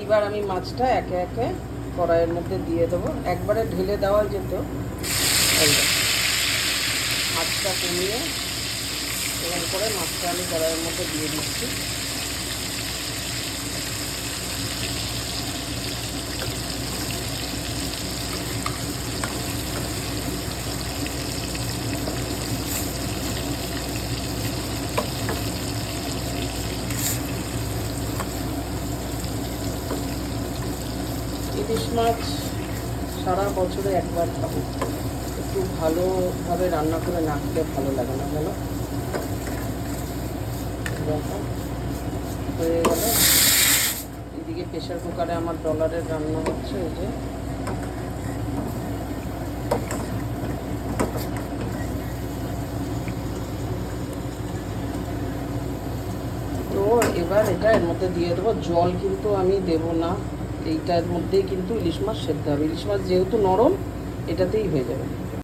এইবার আমি মাছটা একে একে কড়াইয়ের মধ্যে দিয়ে দেবো। একবারে ঢেলে দেওয়া যেত, মাছটা কমিয়ে এরকম করে মাছটা আমি কড়াইয়ের মধ্যে দিয়ে দিচ্ছি। ইলিশ মাছ সারা বছরে একবার খাবো, একটু ভালোভাবে রান্না করে না খেলে ভালো লাগে না, বলো? হয়ে গেল। এদিকে প্রেশার কুকারে আমার ডলারের রান্না হচ্ছে। এই যে তো এবার এটা এর মধ্যে দিয়ে দেবো। জল কিন্তু আমি দেব না, এইটার মধ্যেই কিন্তু ইলিশ মাছ সেদ্ধ হবে। ইলিশ মাছ যেহেতু নরম, এটাতেই হয়ে যাবে।